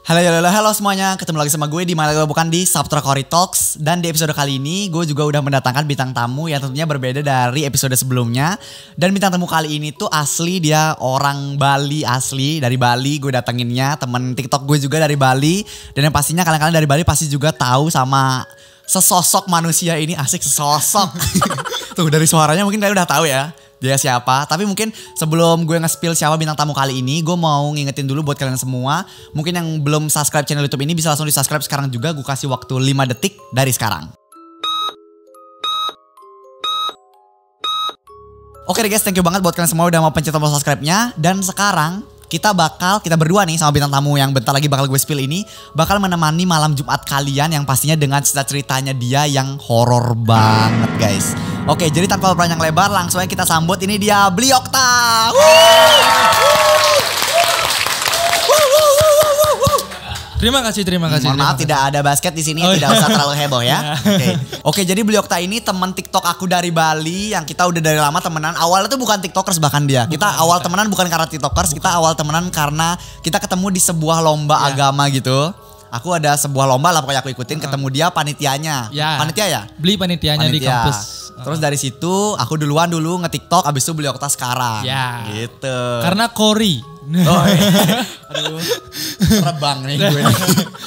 Halo semuanya, ketemu lagi sama gue di mana bukan di Sabtra Cory Talks. Dan di episode kali ini gue juga udah mendatangkan bintang tamu yang tentunya berbeda dari episode sebelumnya. Dan bintang tamu kali ini tuh asli, dia orang Bali asli, dari Bali gue datanginnya. Temen TikTok gue juga dari Bali. Dan yang pastinya kalian-kalian dari Bali pasti juga tahu sama sesosok manusia ini. Asik, sesosok. Tuh dari suaranya mungkin kalian udah tahu ya dia siapa. Tapi mungkin sebelum gue nge-spill siapa bintang tamu kali ini, gue mau ngingetin dulu buat kalian semua. Mungkin yang belum subscribe channel YouTube ini bisa langsung di subscribe sekarang juga. Gue kasih waktu 5 detik dari sekarang. Oke deh guys, thank you banget buat kalian semua udah mau pencet tombol subscribe-nya. Dan sekarang kita berdua nih sama bintang tamu yang bentar lagi bakal gue spill ini, bakal menemani malam Jumat kalian yang pastinya dengan ceritanya dia yang horor banget guys. Oke, jadi tanpa panjang lebar langsung aja kita sambut, ini dia Bli Okta. Terima kasih. Mohon maaf tidak ada basket di sini, tidak usah terlalu heboh ya. Oke, jadi Bli Okta ini teman TikTok aku dari Bali yang kita udah dari lama temenan. Awalnya tuh bukan TikTokers bahkan dia. Kita awal temenan bukan karena TikTokers, kita awal temenan karena kita ketemu di sebuah lomba agama gitu. Aku ada sebuah lomba lah pokoknya aku ikutin, ketemu dia panitianya. Panitia ya? Beli panitianya di kampus. Terus dari situ aku dulu nge-TikTok, abis itu Bli Okta sekarang. Ya. Gitu. Karena Cory. Oh, iya. Aduh, terbang nih gue.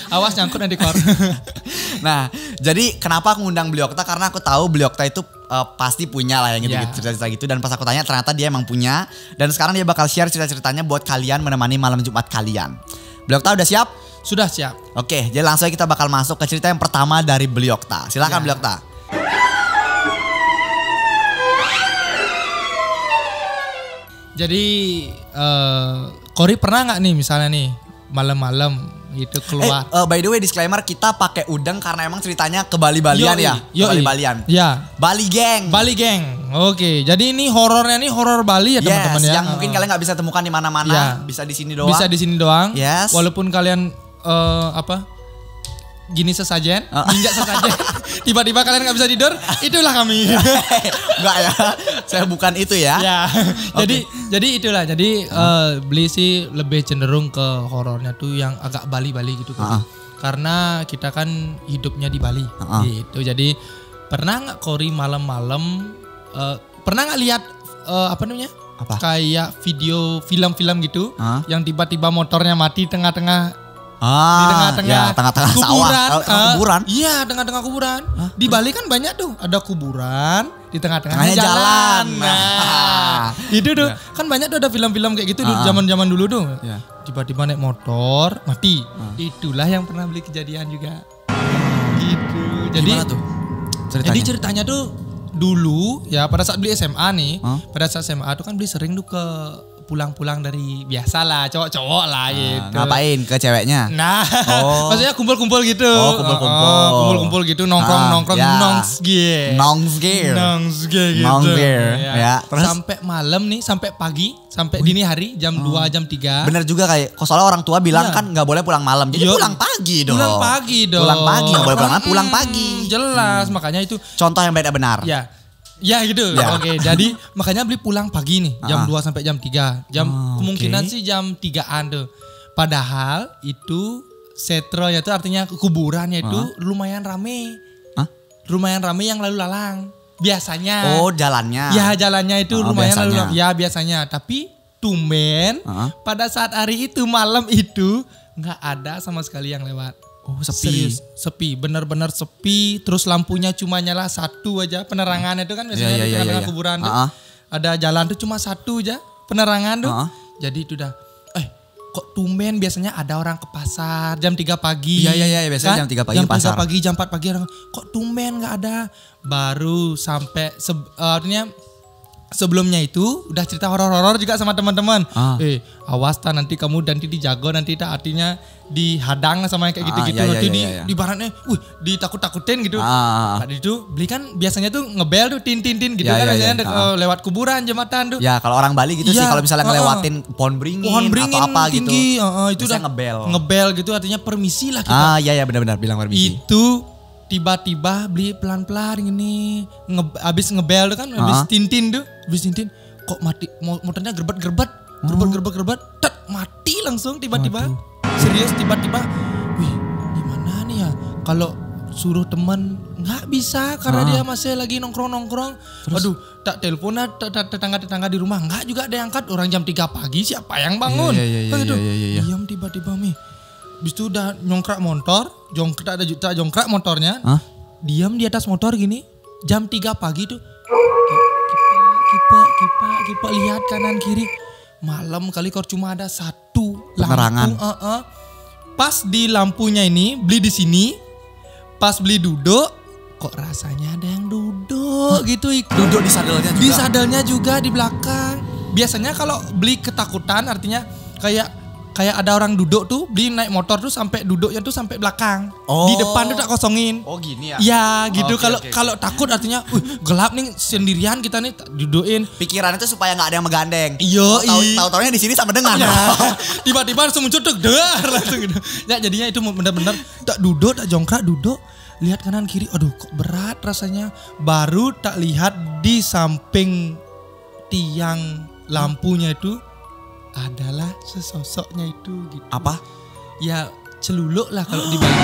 Awas nyangkut nanti Cory. Nah, jadi kenapa aku ngundang Bli Okta? Karena aku tahu Bli Okta itu pasti punya lah yang gitu-gitu, cerita-cerita gitu. Dan pas aku tanya ternyata dia emang punya. Dan sekarang dia bakal share cerita-ceritanya buat kalian menemani malam Jumat kalian. Bli Okta udah siap? Sudah siap. Oke, jadi langsung aja kita bakal masuk ke cerita yang pertama dari Bli Okta. Silakan Bli Okta. Jadi Cory pernah nggak nih misalnya nih malam-malam gitu keluar? By the way disclaimer, kita pakai udeng karena emang ceritanya ke Bali-Balian ya. Bali-Balian. Ya. Bali Gang. Oke, jadi ini horornya nih horor Bali ya teman-teman ya. Yang mungkin kalian nggak bisa temukan di mana-mana, bisa di sini doang. Bisa di sini doang. Yes. Walaupun kalian gini sesajen, injak sesajen, tiba-tiba kalian nggak bisa tidur, itulah kami. Enggak ya, saya bukan itu ya. Jadi itulah. Jadi Bli sih lebih cenderung ke horornya tuh yang agak Bali-Bali gitu. Karena kita kan hidupnya di Bali. Gitu. Jadi pernah nggak Cory malam-malam? Pernah nggak lihat kayak video film-film gitu, yang tiba-tiba motornya mati tengah-tengah. Di tengah-tengah kuburan, kuburan. Iya, tengah-tengah kuburan. Di Bali kan banyak tuh, ada kuburan di tengah-tengahnya jalan. Nah, itu tuh kan banyak tuh ada film-film kayak gitu zaman-zaman dulu tuh. Tiba-tiba naik motor mati. Itulah yang pernah Bli kejadian juga. Gitu. Jadi gimana tuh ceritanya? Jadi ceritanya tuh dulu ya pada saat Bli SMA nih, pada saat SMA tuh kan Bli sering tuh ke pulang-pulang dari biasa lah, cowok-cowok lah gitu. Ngapain ke ceweknya? Nah, maksudnya kumpul-kumpul gitu. Kumpul-kumpul gitu, nongkrong nongsgear gitu. Ya. Terus sampai malam nih, sampai pagi, sampai dini hari jam 2, jam 3. Bener juga kayak, soalnya orang tua bilang kan nggak boleh pulang malam. Jadi pulang pagi dong. Pulang pagi, nggak boleh pulang pagi. Jelas, makanya itu contoh yang beda benar. Ya gitu. Oke, jadi makanya Bli pulang pagi nih jam 2 sampai jam 3. Kemungkinan sih jam 3-an tuh. Padahal itu setronya itu artinya kuburannya itu lumayan rame. Lumayan rame yang lalu lalang. Biasanya. Oh, jalannya. Ya, jalannya itu lumayan lalu lalang. Ya, biasanya. Tapi tumben pada saat hari itu, malam itu nggak ada sama sekali yang lewat. Oh, sepi. Serius, sepi, benar-benar sepi. Terus lampunya cuma nyala satu aja, penerangannya itu kan biasanya di tengah-tengah kuburan tuh. Ada jalan tuh cuma satu aja penerangan tuh. Jadi itu udah, kok tumben biasanya ada orang ke pasar jam 3 pagi. Iya, biasanya kan? jam 3 pagi jam pasar. 3 pagi, jam 4 pagi orang, kok tumben nggak ada. Baru sampai artinya sebelumnya itu udah cerita horor-horor juga sama teman-teman. Awas nanti kamu dijago nanti artinya dihadang sama yang kayak gitu-gitu. Nanti di baratnya, ditakut-takutin gitu. Tadi itu Bli kan biasanya tuh ngebel tuh tin gitu kan biasanya lewat kuburan jembatan tuh. Ya kalau orang Bali gitu sih kalau misalnya ngelewatin pohon beringin atau apa tinggi, gitu. Itu udah ngebel gitu artinya permisi lah kita. Iya benar-benar bilang permisi. Itu tiba-tiba Bli pelan-pelan gini, abis ngebel tuh kan, abis tintin kok mati, motornya gerbet, tet mati langsung tiba-tiba. serius tiba-tiba, wih gimana nih ya kalau suruh teman nggak bisa karena dia masih lagi nongkrong. Aduh, tak telepon tetangga-tetangga di rumah nggak juga ada yang angkat, orang jam 3 pagi siapa yang bangun? Iya. Diam tiba-tiba Mi. Habis itu udah jongkrak motornya. Diam di atas motor gini. Jam 3 pagi tuh. Kipa lihat kanan kiri. Malam kali kok cuma ada satu penerangan. Pas di lampunya ini beli di sini. Pas beli duduk, kok rasanya ada yang duduk gitu. Duduk di sadelnya juga? Di sadelnya juga di belakang. Biasanya kalau beli ketakutan artinya kayak ada orang duduk tuh, beli naik motor tuh sampai duduknya tuh sampai belakang. Di depan tuh tak kosongin. Oh gini ya? Ya gitu. Kalau takut artinya gelap nih sendirian kita nih dudukin. Pikirannya tuh supaya nggak ada yang megandeng. Iya. Tahu-taunya di sini sama dengan. Tiba-tiba langsung muncul dar langsung gitu. Ya jadinya itu benar-benar tak duduk, tak jongkrak duduk. Lihat kanan kiri, aduh kok berat rasanya. Baru tak lihat di samping tiang lampunya itu adalah sesosoknya itu gitu. Apa? Ya celuluk lah kalau di Bali.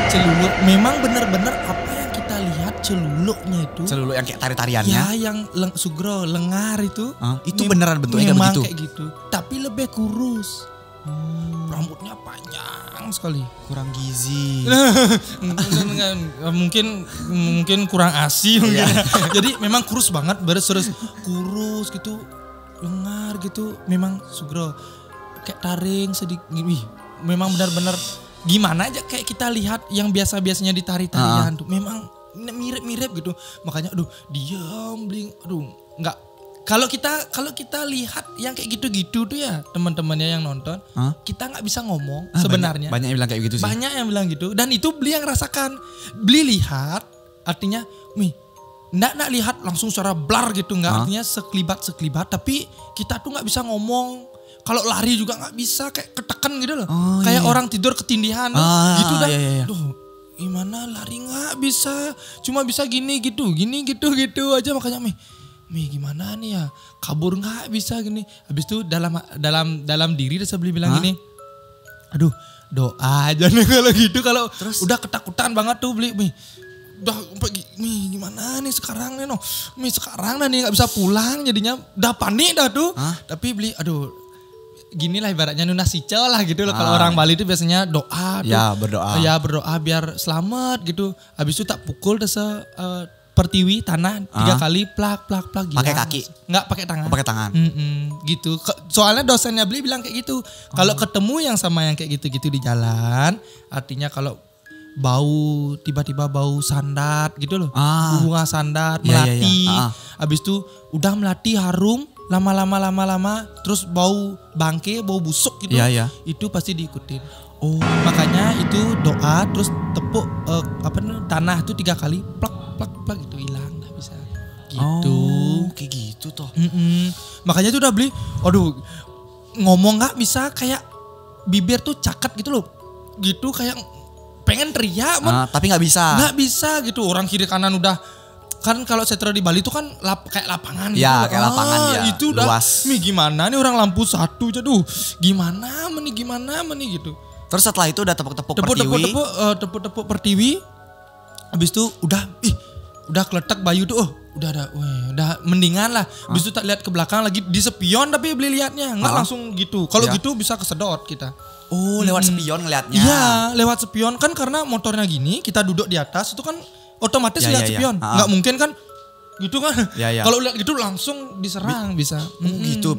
Celuluk. Memang benar-benar apa yang kita lihat celuluknya itu. Celuluk yang kayak tari-tariannya? Ya yang sugro, lengar itu. Itu beneran bentuknya memang begitu? Kayak gitu. Tapi lebih kurus. Rambutnya panjang sekali. Kurang gizi. mungkin kurang ASI mungkin. Jadi memang kurus banget, kurus gitu. Lengar gitu, memang sugro kayak taring sedikit. Wih, memang benar-benar gimana aja kayak kita lihat yang biasanya di tari-tarian tuh, memang mirip-mirip gitu. Makanya aduh diam bling, aduh nggak. Kalau kita lihat yang kayak gitu-gitu tuh ya teman-temannya yang nonton, kita nggak bisa ngomong sebenarnya. Banyak yang bilang kayak gitu sih. Banyak yang bilang gitu, dan itu beli yang rasakan, beli lihat, artinya, Nggak lihat langsung secara blar gitu, nggak, artinya sekelibat, tapi kita tuh nggak bisa ngomong. Kalau lari juga nggak bisa, kayak ketekan gitu loh, kayak orang tidur ketindihan gitu dah. Duh, gimana lari nggak bisa, cuma bisa gini gitu aja. Makanya Mi gimana nih ya, kabur nggak bisa gini. Habis itu dalam diri saya bilang gini, aduh doa aja nih kalau gitu. Kalau udah ketakutan banget tuh beli udah gimana nih sekarang nih sekarang nih nggak bisa pulang, jadinya udah panik dah tuh. Tapi beli aduh gini lah ibaratnya nunasicel lah gitu loh. Kalau orang Bali itu biasanya doa tuh. Ya berdoa biar selamat gitu. Habis itu tak pukul pertiwi tanah 3 kali plak pakai kaki? Nggak, pakai tangan. Pakai tangan. Gitu. Soalnya dosennya beli bilang kayak gitu. Kalau ketemu yang sama yang kayak gitu-gitu di jalan, artinya kalau tiba-tiba bau sandat gitu loh. Bunga sandat, melati. Habis itu udah melati harum, lama-lama terus bau bangke, bau busuk gitu. Itu pasti diikutin. Makanya itu doa terus tepuk tanah tuh 3 kali plak gitu, hilang dah bisa. Gitu. Kayak gitu toh. Makanya tuh udah beli, aduh ngomong nggak bisa, kayak bibir tuh cakat gitu loh. Gitu kayak pengen teriak tapi nggak bisa gitu. Orang kiri kanan udah, kan kalau setro di Bali itu kan kayak lapangan gitu. Ya kayak lapangan dia itu udah luas. Gimana nih orang lampu satu aja tuh, gimana meni gitu. Terus setelah itu udah tepuk-tepuk pertiwi. Habis itu udah keletak Bayu tuh, udah mendingan lah. Habis itu tak lihat ke belakang lagi di spion, tapi beli liatnya nggak langsung gitu. Kalau gitu bisa kesedot kita. Lewat spion ngeliatnya. Iya, lewat spion kan, karena motornya gini, kita duduk di atas itu kan otomatis lihat spion. Nggak mungkin kan gitu kan. Kalau lihat gitu langsung diserang bisa. Gitu.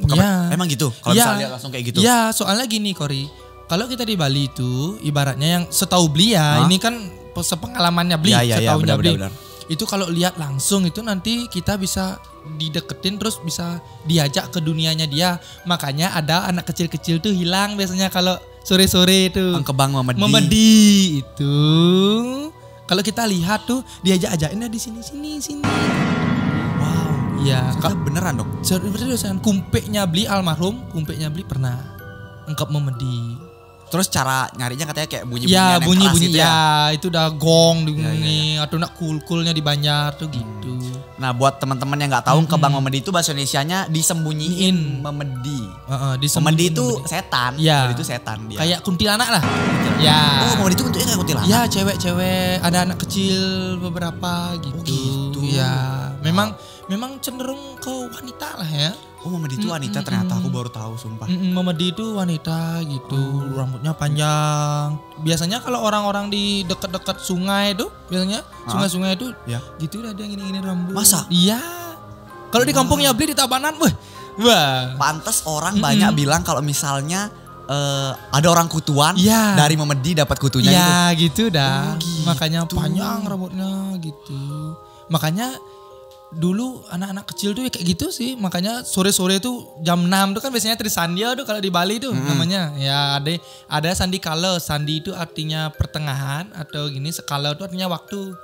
Emang gitu. Kalau bisa lihat langsung kayak gitu. Iya, soalnya gini Kori. Kalau kita di Bali itu ibaratnya yang setahu beli ya, ini kan sepengalamannya beli, setahunya beli. Benar. Itu kalau lihat langsung itu nanti kita bisa dideketin, terus bisa diajak ke dunianya dia. Makanya ada anak kecil-kecil tuh hilang biasanya kalau sore-sore itu. Kebang memedi itu. Kalau kita lihat tuh diajak-ajakin di sini. Wow. Ya, beneran dong. Sebenarnya kumpeknya beli almarhum, kumpeknya beli pernah engkap memedi. Terus cara nyarinya katanya kayak Ya bunyi-bunyian yang bunyi-bunyi keras gitu ya itu udah gong di Ya. atau nak kulkulnya di Banjar tuh gitu. Nah buat teman-teman yang nggak tahu kembang memedi itu bahasa Indonesianya disembunyiin memedi. Memedi itu setan. Ya. Memedi itu setan dia. Kayak kuntilanak lah. Ya. Oh memedi itu bentuknya kayak kuntilanak. Ya cewek-cewek ada anak kecil beberapa gitu. Oh, gitu. Ya. Memang cenderung ke wanita lah ya. Oh memedi itu wanita ternyata aku baru tahu sumpah. Memedi itu wanita gitu, rambutnya panjang. Biasanya kalau orang-orang di dekat-dekat sungai itu, biasanya sungai-sungai itu, Ya. gitu ada yang gini-gini rambut. Masa? Iya. Kalau di kampungnya beli di Tabanan, wah. Pantes orang banyak bilang kalau misalnya ada orang kutuan Ya. dari memedi dapat kutunya gitu. Ya gitu dah. Oh, gitu. Makanya panjang rambutnya gitu. Makanya dulu anak-anak kecil tuh ya kayak gitu sih. Makanya sore-sore tuh jam 6 tuh kan biasanya trisandia tuh kalau di Bali tuh namanya. Ya ada sandi kala. Sandi itu artinya pertengahan atau gini, sekala itu artinya waktu.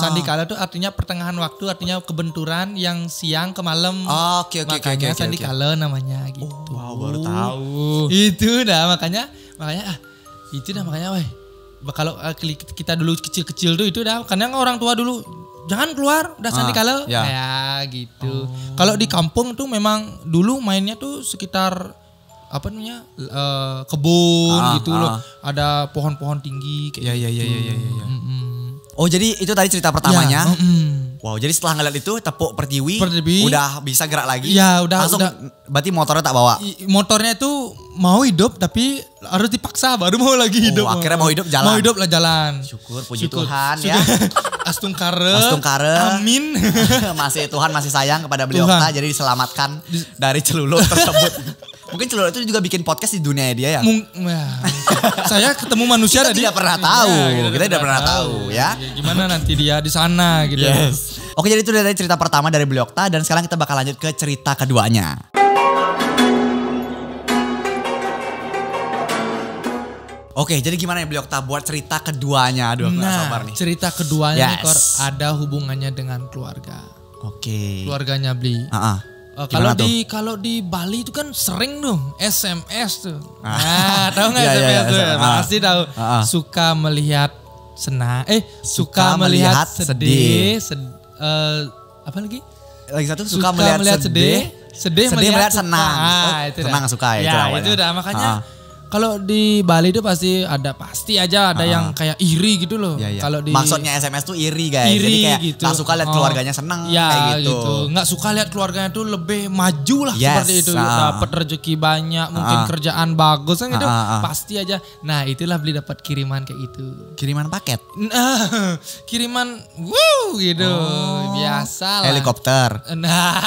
Sandi kala itu artinya pertengahan waktu, artinya kebenturan yang siang ke malam. Oke. Makanya sandi kala namanya gitu. Wow baru tahu. Itu dah makanya itu dah makanya kalau kita dulu kecil-kecil tuh itu dah karena orang tua dulu jangan keluar udah sandi kala ya gitu. Kalau di kampung tuh memang dulu mainnya tuh sekitar apa namanya kebun gitu loh, ada pohon-pohon tinggi kayak Iya. Oh jadi itu tadi cerita pertamanya. Wow jadi setelah ngeliat itu tepuk pertiwi udah bisa gerak lagi. Ya udah langsung berarti motornya tak bawa. Motornya itu mau hidup tapi harus dipaksa baru mau lagi hidup. Akhirnya mau hidup jalan. Mau hidup lah jalan. Syukur puji Tuhan ya. Astungkare. Amin. Tuhan masih sayang kepada beliau jadi diselamatkan dari celuluk tersebut. Mungkin celuluk itu juga bikin podcast di dunia dia ya. Saya ketemu manusia kita tidak pernah tahu. Kita tidak pernah tahu ya. Gimana nanti dia di sana gitu. Yes. Oke jadi itu dari cerita pertama dari Beli Okta dan sekarang kita bakal lanjut ke cerita keduanya. Oke jadi gimana ya Beli Okta buat cerita keduanya? Aduh aku gak sabar nih. Cerita keduanya nih Kor, ada hubungannya dengan keluarga. Oke. Keluarganya Bli. Kalau di Bali itu kan sering tuh SMS tuh. Tahu nggak SMS tuh? Pasti tahu. Suka melihat senang, suka melihat sedih. Apa lagi? Lagi satu suka melihat sedih melihat senang. Itu senang dah. suka ya itu dah makanya. Kalau di Bali itu pasti aja ada yang kayak iri gitu loh. Kalau di maksudnya SMS tuh iri guys. Jadi kayak gitu. Gak suka lihat keluarganya seneng kayak gitu. Nggak suka lihat keluarganya tuh lebih maju lah seperti itu. Dapat rezeki banyak, mungkin kerjaan bagus kan gitu. Pasti aja. Nah, itulah Beli dapat kiriman kayak gitu. Kiriman paket. Kiriman gitu. Biasa lah. Helikopter. Nah.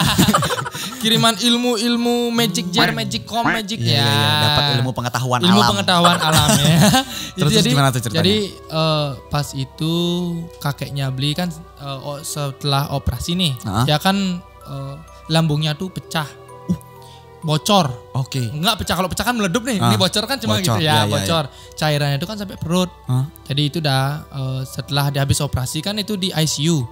Kiriman ilmu magic jar, magic com, magic ya. Dapat ilmu pengetahuan alam ya. Terus gimana tuh ceritanya? Jadi pas itu kakeknya Beli kan setelah operasi nih, dia kan lambungnya tuh pecah, bocor. Oke. Enggak pecah, kalau pecah kan meledup nih. Ini bocor kan cuma gitu ya, bocor. Cairannya itu kan sampai perut. Jadi itu udah setelah dia habis operasi kan itu di ICU.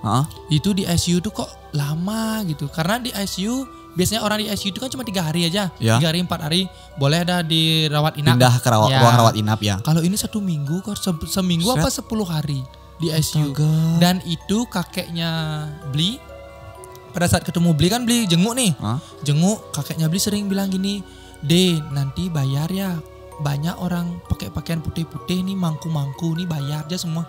Itu di ICU tuh kok lama gitu. Karena di ICU biasanya orang di ICU itu kan cuma 3 hari aja, 3 hari 4 hari boleh ada dirawat inap. Pindah ke ruang rawat inap ya. Kalau ini 1 minggu, seminggu apa 10 hari di ICU. Dan itu kakeknya Beli, pada saat ketemu Beli kan Beli jenguk nih, jenguk kakeknya Beli sering bilang gini, nanti bayar ya, banyak orang pakai pakaian putih-putih nih, mangku-mangku nih bayar aja semua.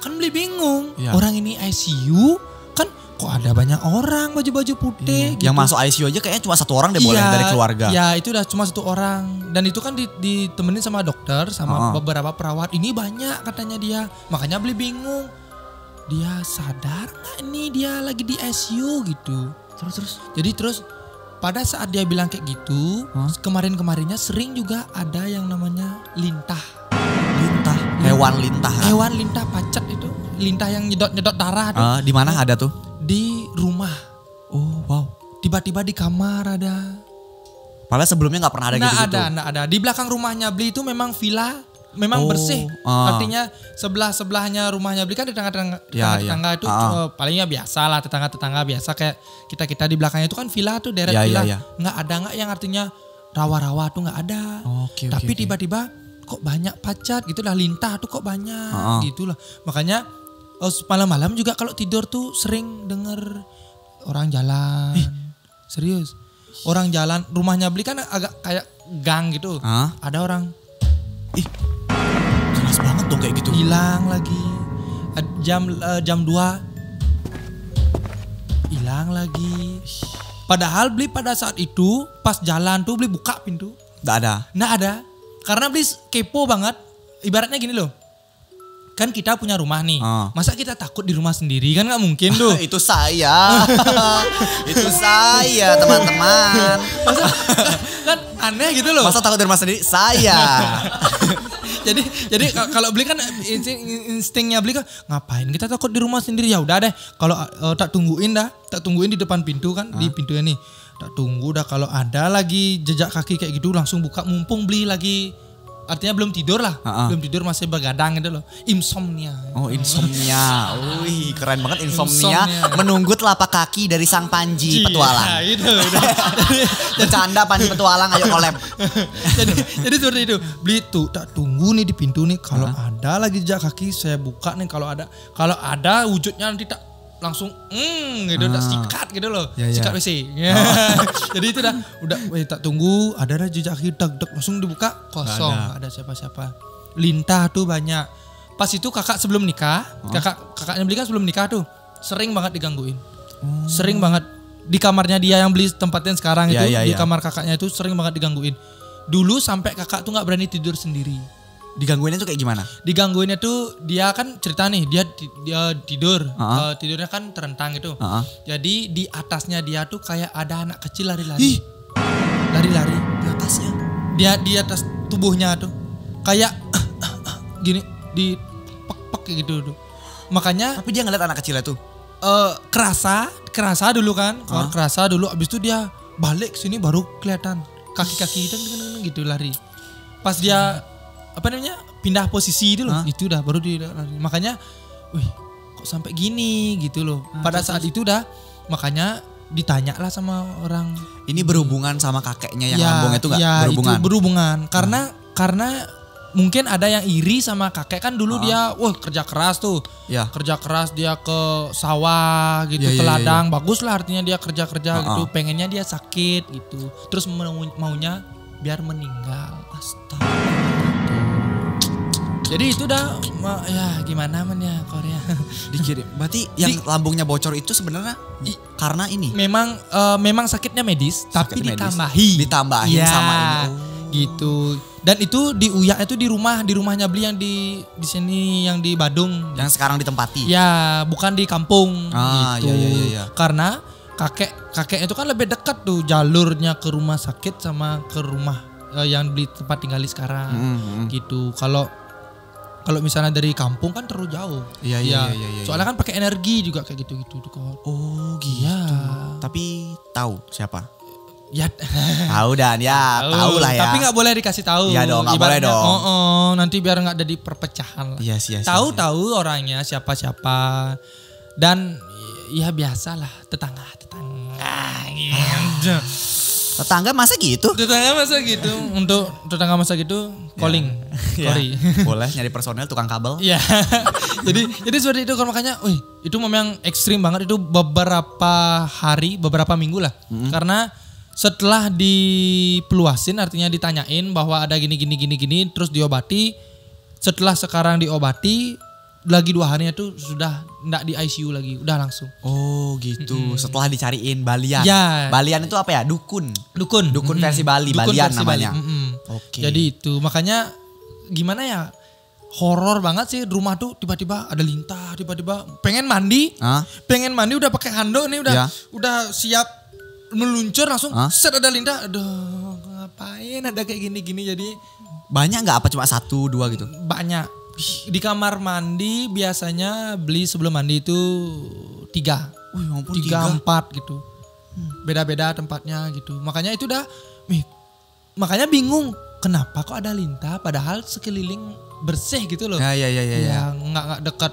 Kan Beli bingung, orang ini ICU kan kok ada banyak orang baju-baju putih gitu. Yang masuk ICU aja kayaknya cuma 1 orang deh boleh dari keluarga. Ya itu udah cuma 1 orang. Dan itu kan ditemenin sama dokter, sama beberapa perawat. Ini banyak katanya dia. Makanya Beli bingung. Dia sadar gak nih dia lagi di ICU gitu. Terus pada saat dia bilang kayak gitu, kemarin-kemarinnya sering juga ada yang namanya lintah. Hewan lintah. Hewan lintah pacet itu. Lintah yang nyedot-nyedot darah tuh. Di mana ada tuh? Di rumah. Oh wow. Tiba-tiba di kamar ada. Padahal sebelumnya gak pernah ada gitu-gitu. Nggak ada. Di belakang rumahnya Beli itu memang villa, memang bersih. Artinya sebelahnya rumahnya Beli kan tetangga itu palingnya biasa lah, tetangga biasa kayak kita di belakangnya itu kan villa tuh, deret villa. Nggak ada yang artinya rawa-rawa tuh nggak ada. Oke, Tapi oke. tiba-tiba kok banyak pacat gitu lah, lintah tuh kok banyak gitu lah. Makanya malam-malam juga kalau tidur tuh sering denger orang jalan. Serius. Orang jalan, rumahnya Bli kan agak kayak gang gitu. Ada orang Ih, jelas banget dong kayak gitu. hilang lagi. Jam 2 hilang lagi. Padahal Bli pada saat itu pas jalan tuh Bli buka pintu. Nggak ada. Nggak ada. Karena Bli kepo banget. Ibaratnya gini loh. Kan kita punya rumah nih. Masa kita takut di rumah sendiri kan nggak mungkin tuh. Itu saya. Itu saya, teman-teman. Masa, kan aneh gitu loh. Masa takut di rumah sendiri? Saya. jadi kalau Bli kan instingnya Bli kan ngapain kita takut di rumah sendiri, ya udah deh kalau tak tungguin di depan pintu kan, di pintunya nih tak tunggu dah, kalau ada lagi jejak kaki kayak gitu langsung buka, mumpung Bli lagi artinya belum tidur lah, belum tidur masih begadang gitu loh, insomnia. Oh, insomnia. Wih, keren banget insomnia. Menunggu telapak kaki dari sang Panji petualang. Itu. Bercanda Panji petualang, ayo collab. jadi seperti itu. Beli tuh tak tunggu nih di pintu nih, kalau ada lagi jejak kaki saya buka nih, kalau ada wujudnya nanti tak langsung gitu tak sikat gitu loh. Sikat WC. Jadi itu udah tak tunggu, ada jejak kaki dag langsung dibuka, kosong, nggak ada siapa-siapa. Lintah tuh banyak. Pas itu kakak sebelum nikah, kakaknya Beli kan sebelum nikah tuh sering banget digangguin. Sering banget di kamarnya dia yang Beli tempatin sekarang itu, di kamar kakaknya itu sering banget digangguin. Dulu sampai kakak tuh nggak berani tidur sendiri. Digangguinnya tuh kayak gimana? Digangguinnya tuh dia kan cerita nih, dia tidur, tidurnya kan terentang gitu. Jadi di atasnya dia tuh kayak ada anak kecil lari-lari. Lari-lari Di atasnya. Dia di atas tubuhnya tuh kayak gini, di pek gitu tuh. Makanya Tapi dia ngeliat anak kecilnya tuh. kerasa dulu kan, kerasa dulu, abis itu dia balik sini baru kelihatan kaki-kaki gitu lari. Pas dia pindah posisi itu loh, itu dah baru dia lari. Makanya, wih, kok sampai gini gitu loh. Pada saat itu dah, makanya ditanya lah sama orang. Ini berhubungan sama kakeknya yang lambungnya tuh nggak berhubungan? Itu berhubungan. Karena mungkin ada yang iri sama kakek kan dulu dia, kerja keras tuh. Kerja keras dia ke sawah gitu, ke ladang. Bagus lah artinya dia kerja-kerja gitu. Pengennya dia sakit gitu. Terus maunya biar meninggal. Astaga. Jadi itu dah, ya gimana ya Korea. Dikirim. Berarti yang lambungnya bocor itu sebenarnya karena ini? Memang sakitnya medis, tapi ditambahin sama ini. Gitu. Dan itu diuyak itu di rumahnya Beli yang di sini, yang di Badung. Yang sekarang ditempati. Ya, bukan di kampung gitu. Iya. Karena kakeknya itu kan lebih dekat tuh jalurnya ke rumah sakit sama ke rumah yang Beli tempat tinggali sekarang. Gitu. Kalau misalnya dari kampung kan terlalu jauh. Iya. Soalnya kan pakai energi juga kayak gitu-gitu tuh. Oh gitu. Iya. Tapi tahu siapa? Ya tahu dan tahu lah ya. Tapi nggak boleh dikasih tahu. Iya dong, nggak boleh dong. Nanti biar nggak ada di perpecahan. Iya. Tahu orangnya siapa. Dan ya biasalah tetangga gitu. Tetangga masa gitu? Untuk tetangga masa gitu calling. Sorry. Boleh nyari personel tukang kabel. Iya. jadi seperti itu kan, makanya itu memang ekstrim banget itu beberapa minggu lah. Karena setelah dipeluasin, artinya ditanyain bahwa ada gini terus diobati. Setelah sekarang diobati lagi 2 harinya tuh sudah enggak di ICU lagi, udah langsung. Oh gitu. Setelah dicariin balian. Ya. Balian itu apa ya? Dukun versi Bali, Dukun balian versi namanya. Oke. Jadi itu makanya gimana ya? Horor banget sih, rumah tuh tiba-tiba ada lintah, tiba-tiba pengen mandi udah pakai handuk nih, udah siap meluncur langsung set ada lintah. Aduh, ngapain ada kayak gini jadi. Banyak nggak, apa cuma 1, 2 gitu? Banyak. Di kamar mandi biasanya Beli sebelum mandi itu 3. 3, 4 gitu. Beda-beda tempatnya gitu. Makanya itu makanya bingung kenapa kok ada lintah padahal sekeliling bersih gitu loh. Ya. Nggak dekat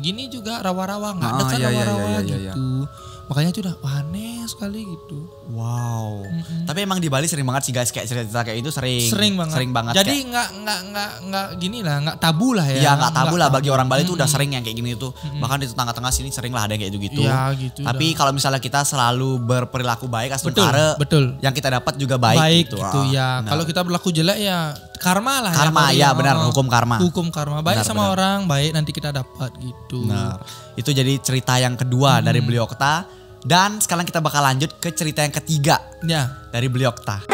gini juga rawa-rawa, nggak dekat rawa-rawa gitu. Makanya itu udah aneh sekali gitu. Wow. Tapi emang di Bali sering banget sih guys kayak cerita kayak itu sering banget. Jadi nggak gini lah, nggak tabu lah ya. Iya nggak tabu lah bagi orang Bali itu udah sering yang kayak gini tuh. Bahkan di tengah-tengah sini sering lah ada yang kayak gitu. Iya gitu. Tapi kalau misalnya kita selalu berperilaku baik, betul. yang kita dapat juga baik gitu. Ya. Kalau kita berlaku jelek ya karma lah. Karma ya benar, hukum karma. Hukum karma baik sama orang, baik nanti kita dapat gitu. Benar. Itu jadi cerita yang kedua dari Bliokta. Dan sekarang kita bakal lanjut ke cerita yang ketiga dari Bliokta.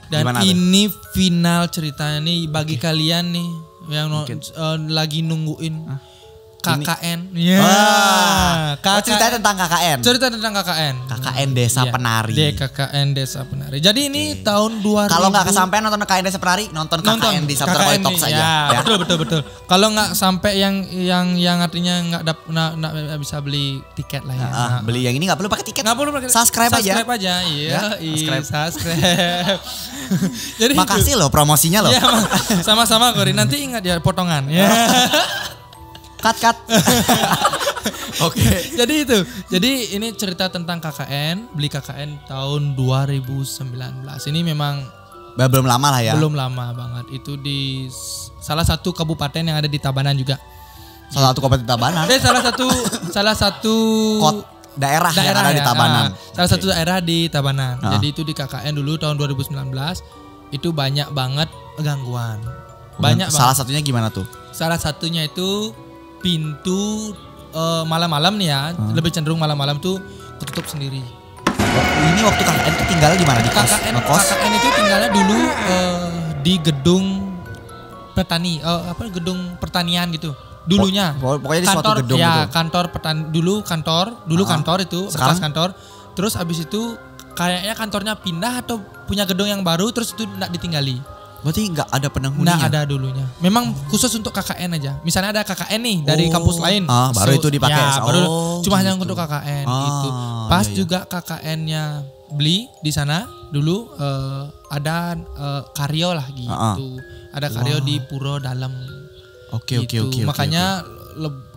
Dan Gimana ini final ceritanya nih bagi kalian nih yang lagi nungguin KKN. Ceritanya tentang KKN. Cerita tentang KKN. KKN Desa Penari. KKN Desa Penari. Jadi ini tahun 2000. Kalau nggak kesampaian nonton KKN Desa Penari, nonton KKN di Sabtra Koi Talk saja. Ya. Betul. Kalau nggak sampai yang artinya nggak bisa beli tiket lah ya. Beli yang ini nggak perlu pakai tiket. Nggak perlu pakai. Subscribe aja. Iya. Subscribe. Jadi makasih loh promosinya loh. Ya, sama-sama Gori. Nanti ingat ya potongan. Ya. Cut. Oke. Jadi itu. Jadi ini cerita tentang KKN, beli KKN tahun 2019. Ini memang belum lama lah ya. Belum lama banget. Itu di salah satu kabupaten yang ada di Tabanan juga. Salah satu kabupaten Tabanan. salah satu daerah yang ada di Tabanan. Salah satu daerah di Tabanan. Jadi itu di KKN dulu tahun 2019 itu banyak banget gangguan. Salah satunya gimana tuh? Salah satunya itu pintu malam-malam nih ya, lebih cenderung malam-malam tuh ketutup sendiri. Ini waktu KKN tuh tinggal di mana? Di kos? KKN itu tinggalnya dulu di gedung petani, gedung pertanian gitu. Dulunya. Pokoknya di suatu gedung ya, gitu. Kantor petani dulu kantor itu, bekas kantor. Terus abis itu kayaknya kantornya pindah atau punya gedung yang baru terus itu enggak ditinggali. Berarti nggak ada penghuninya? Nggak ada dulunya. Memang khusus untuk KKN aja. Misalnya ada KKN nih dari kampus lain. Baru itu dipakai. Ya, cuma hanya untuk KKN gitu. Pas juga KKN-nya beli di sana dulu ada karyo lah gitu. Ada karyo di Puro Dalam. Oke. Makanya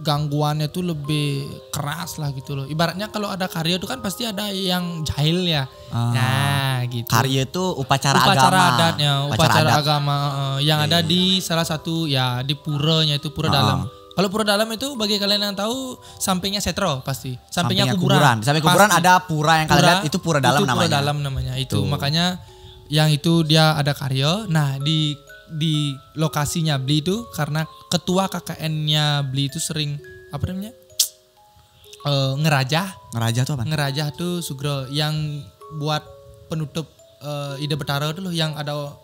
gangguannya tuh lebih keras lah gitu loh. Ibaratnya kalau ada karyo itu kan pasti ada yang jahil ya. Nah gitu. Karyo itu upacara adatnya, upacara agama yang ada di salah satu ya di puranya itu Pura Dalam. Kalau Pura Dalam itu bagi kalian yang tahu sampingnya setro pasti. Sampingnya kuburan. Di samping kuburan ada pura yang kalian lihat itu Pura Dalam namanya. Pura Dalam namanya itu. Makanya yang itu dia ada karyo. Nah di lokasinya Bli itu karena ketua KKN-nya Bli itu sering apa namanya ngerajah tuh apa? Ngerajah tuh Sugro yang buat penutup Ida Betara tuh loh yang ada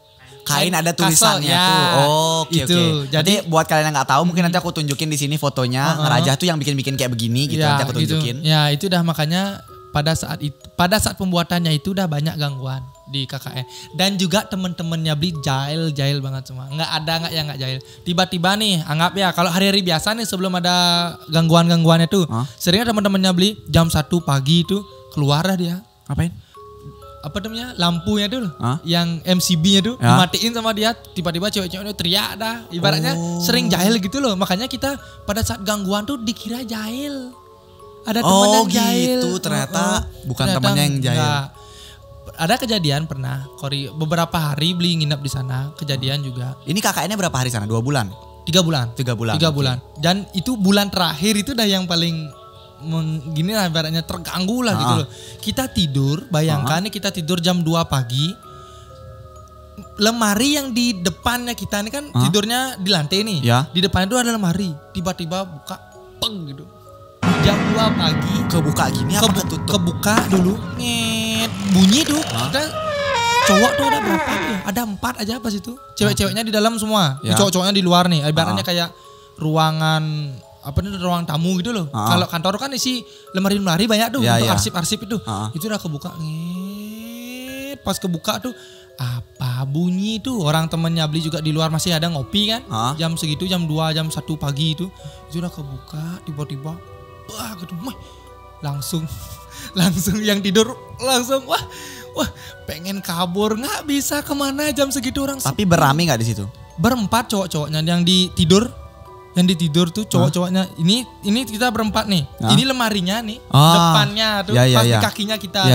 kain ada tulisannya tuh. Oke. Jadi buat kalian yang nggak tahu mungkin nanti aku tunjukin di sini fotonya ngerajah tuh yang bikin yang begini gitu nanti aku tunjukin. Gitu. Ya itu udah makanya pada saat pembuatannya itu udah banyak gangguan di KKN dan juga temen-temennya Bli jahil banget semua, nggak yang nggak jahil. Tiba-tiba nih anggap ya kalau hari-hari biasa nih sebelum ada gangguannya tuh seringnya temen-temennya Bli jam 1 pagi itu keluar dah dia. Ngapain? Apa namanya lampunya tuh yang MCB-nya tuh dimatiin sama dia, tiba-tiba cewek-ceweknya teriak dah, ibaratnya sering jahil gitu loh. Makanya kita pada saat gangguan tuh dikira jahil. Ada teman yang jahil. Gitu ternyata bukan temannya yang jahil. Enggak. Ada kejadian pernah, beberapa hari Bli nginep di sana, kejadian juga. Ini KKN-nya berapa hari sana? 2 bulan? 3 bulan. 3 bulan. 3 bulan. Dan itu bulan terakhir itu dah yang paling gini lah ibaratnya terganggu lah gitu loh. Kita tidur, bayangkan nih kita tidur jam 2 pagi. Lemari yang di depannya kita ini kan tidurnya di lantai nih. Di depannya itu ada lemari. Tiba-tiba buka, peng gitu. Jam 2 pagi. Kebuka gini apa ketutup? Kebuka dulu. Nget. Bunyi tuh. Kita cowok tuh ada berapa tuh? Ada 4 aja pas itu. Cewek-ceweknya di dalam semua. Cowok-cowoknya di luar nih. Ibaratnya kayak ruangan ruang tamu gitu loh. Kalau kantor kan isi lemari-lemari banyak tuh untuk arsip-arsip itu. Itu udah kebuka. Nget. Pas kebuka tuh apa bunyi tuh, orang temennya Bli juga di luar masih ada ngopi kan. Jam segitu jam 2 jam 1 pagi itu udah kebuka tiba-tiba gitu. Langsung yang tidur langsung wah pengen kabur, nggak bisa kemana jam segitu orang. Tapi berame nggak di situ? Berempat cowok-cowoknya yang di tidur Yang di tidur tuh cowok-cowoknya. Ini kita berempat nih. Ini lemarinya nih. Depannya tuh pas di kakinya kita.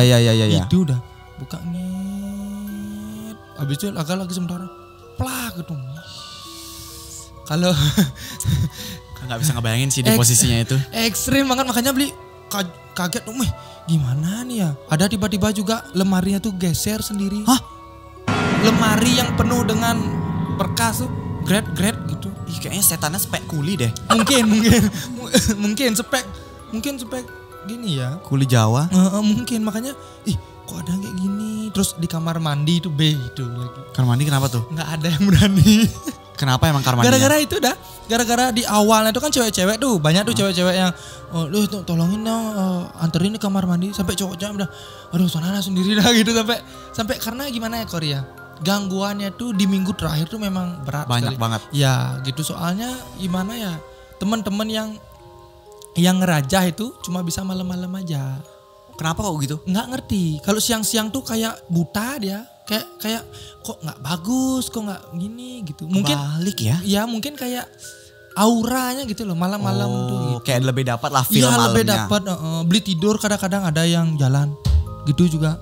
Itu udah buka nih. Habis itu agak lagi sementara. Plak gitu. Kalau nggak bisa ngebayangin sih di posisinya itu. Ekstrim banget, makanya beli kaget. Gimana nih ya? Ada tiba-tiba juga lemarinya tuh geser sendiri. Hah? Lemari yang penuh dengan berkas tuh grade gitu. Ih, kayaknya setannya spek kuli deh. Mungkin spek gini ya. Kuli Jawa. Mungkin makanya kok ada kayak gini. Terus di kamar mandi itu itu lagi. Kamar mandi kenapa tuh? Nggak ada yang berani. Kenapa emang kamar mandi? Gara-gara itu dah. Gara-gara di awalnya itu kan cewek-cewek tuh. Banyak tuh cewek-cewek yang tolongin dong anterin di kamar mandi. Sampai cowok-cowok udah aduh sana sendiri dah gitu. Sampai karena gimana ya Korea, gangguannya tuh di minggu terakhir tuh memang berat banyak sekali. Banget. Ya gitu, soalnya gimana ya, teman-teman yang ngerajah itu cuma bisa malam-malam aja. Kenapa kok gitu? Nggak ngerti. Kalau siang-siang tuh kayak buta dia. Kayak kok nggak bagus, kok nggak gini gitu. Mungkin balik ya? Ya mungkin kayak auranya gitu loh, malam-malam tuh. Gitu. Kayak lebih dapat lah feel malamnya. Iya lebih dapat. Beli tidur kadang-kadang ada yang jalan gitu juga.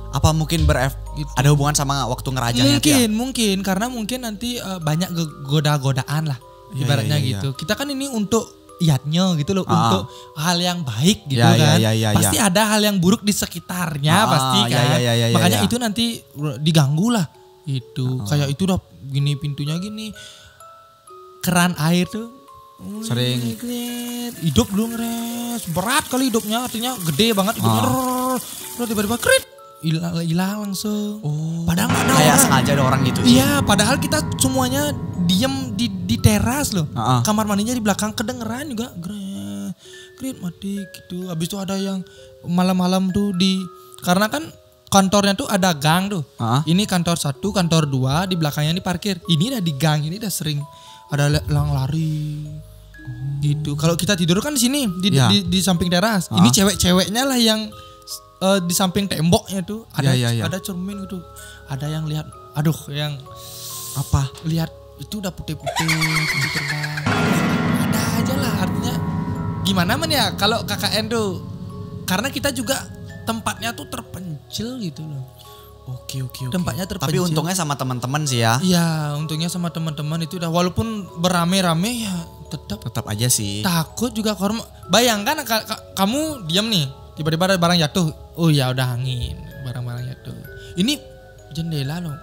Apa mungkin gitu. Ada hubungan sama waktu ngerajanya? Mungkin karena mungkin nanti banyak goda-godaan lah ibaratnya gitu. Kita kan ini untuk iatnya gitu loh, untuk hal yang baik gitu kan. Pasti ada hal yang buruk di sekitarnya pasti kan. Makanya itu nanti diganggu lah. Itu kayak itu udah gini, pintunya gini. Keran air tuh sering hidup dulu ngeres. Berat kali hidupnya, artinya gede banget hidupnya. Terus tiba-tiba krit hilang langsung. Padahal nggak ada kayak orang. Sengaja ada orang gitu. Iya, padahal kita semuanya diem di teras loh. Kamar mandinya di belakang, kedengeran juga gret mati gitu. Habis itu ada yang malam-malam tuh karena kan kantornya tuh ada gang tuh. Ini kantor 1, kantor 2, di belakangnya ini parkir. Ini udah di gang, ini udah sering ada yang lari. Gitu. Kalau kita tidur kan di sini di samping teras. Ini cewek-ceweknya lah yang di samping temboknya tuh ada cermin gitu. Ada yang lihat, yang apa? Lihat itu udah putih-putih terbang. Ada aja lah, artinya gimana man ya kalau KKN tuh, karena kita juga tempatnya tuh terpencil gitu loh. Oke. Tempatnya terpencil. Tapi untungnya sama teman-teman sih ya. Iya, untungnya sama teman-teman itu udah, walaupun berame-rame ya tetap aja sih. Takut juga. Bayangkan kamu diam nih, tiba-tiba ada barang jatuh. Oh ya udah angin, barang-barang jatuh. Ini jendela loh.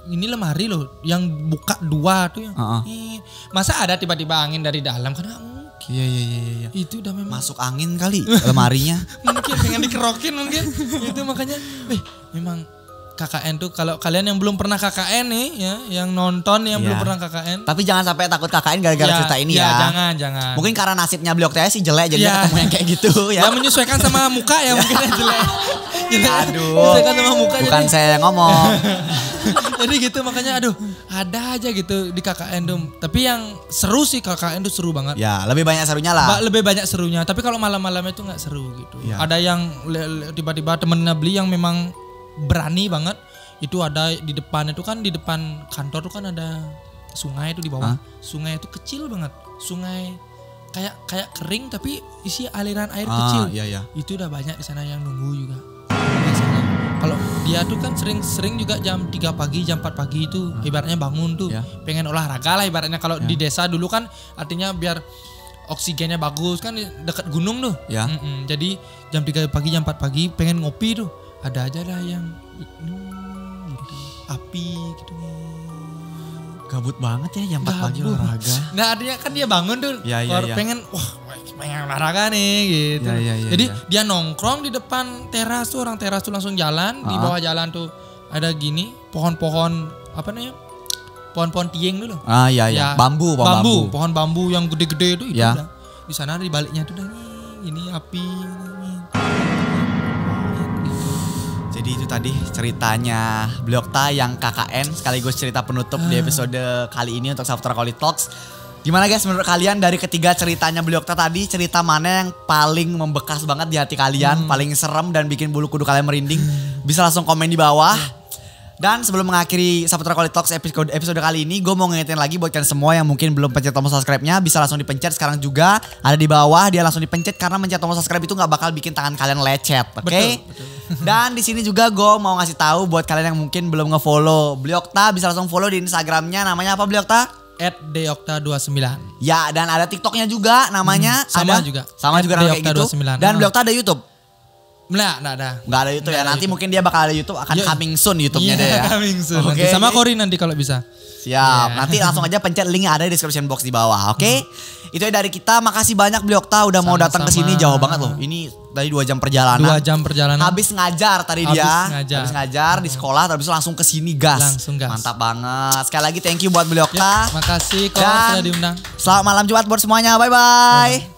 Ini lemari loh yang buka 2 tuh yang. Masa ada tiba-tiba angin dari dalam, karena Iya. Itu udah memang masuk angin kali lemarinya. Mungkin pengen dikerokin mungkin. Itu makanya memang KKN tuh, kalau kalian yang belum pernah KKN nih ya, yang nonton yang belum pernah KKN. Tapi jangan sampai takut KKN gara-gara cerita ini ya. Jangan. Mungkin karena nasibnya Bliok TS sih jelek, jadi ketemu yang kayak gitu ya. Ya menyesuaikan sama muka ya mungkin yang jelek. Aduh. Menyesuaikan sama muka. Bukan saya yang ngomong. Jadi gitu, makanya ada aja gitu di KKN tuh. Tapi yang seru sih KKN tuh seru banget. Ya, lebih banyak serunya lah. Lebih banyak serunya. Tapi kalau malam-malamnya itu nggak seru gitu. Ya. Ada yang tiba-tiba temennya beli yang memang berani banget. Itu ada di depan itu kan, di depan kantor tuh kan ada sungai itu di bawah. Sungai itu kecil banget. Sungai kayak kering tapi isi aliran air kecil. Iya. Itu udah banyak di sana yang nunggu juga. Biasanya. Kalau dia tuh kan sering juga jam 3 pagi, jam 4 pagi itu ibaratnya bangun tuh. Pengen olahraga lah ibaratnya. Kalau di desa dulu kan artinya biar oksigennya bagus kan, dekat gunung tuh. Jadi jam 3 pagi, jam 4 pagi pengen ngopi tuh. Ada aja lah yang gitu. Api gitu. Gabut banget ya jam 4 pagi olahraga. Nah artinya kan dia bangun tuh. Pengen olahraga nih gitu. Jadi dia nongkrong di depan teras tuh, orang teras tuh langsung jalan. Di bawah jalan tuh ada gini pohon-pohon apa namanya? Pohon-pohon tieng dulu. Bambu. Pohon bambu yang gede-gede itu udah. Di sana di baliknya tuh udah ini api. Jadi itu tadi ceritanya Bliokta yang KKN, sekaligus cerita penutup di episode kali ini untuk Saputra Koli Talks. Gimana guys, menurut kalian dari ketiga ceritanya Bliokta tadi, cerita mana yang paling membekas banget di hati kalian, paling serem dan bikin bulu kuduk kalian merinding? Bisa langsung komen di bawah. Dan sebelum mengakhiri Saputra Quality Talks episode kali ini, gue mau ngingetin lagi buat kalian semua yang mungkin belum pencet tombol subscribe-nya, bisa langsung dipencet sekarang juga. Ada di bawah, dia langsung dipencet karena mencet tombol subscribe itu nggak bakal bikin tangan kalian lecet, oke? Okay? Dan di sini juga gue mau ngasih tahu buat kalian yang mungkin belum nge-follow Bliokta, bisa langsung follow di Instagramnya, namanya apa Bliokta? @deokta29. Ya, dan ada TikToknya juga namanya. Sama ada, juga. Sama juga kayak gitu. Dan Bliokta ada YouTube. Nggak ada. Nggak ada YouTube ya. Nanti mungkin dia bakal ada YouTube, akan coming soon YouTube-nya deh ya. Coming soon. Okay. Nanti sama Kori nanti kalau bisa. Siap. Nanti langsung aja pencet link yang ada di description box di bawah. Oke. Itu ya dari kita. Makasih banyak Bliokta udah mau datang ke sini, jauh banget loh. Ini dari 2 jam perjalanan. 2 jam perjalanan. Habis ngajar tadi dia. Habis ngajar di sekolah, terus langsung ke sini gas. Langsung gas. Mantap banget. Sekali lagi thank you buat Bliokta. Makasih kok sudah diundang. Selamat malam Jumat buat semuanya. Bye bye.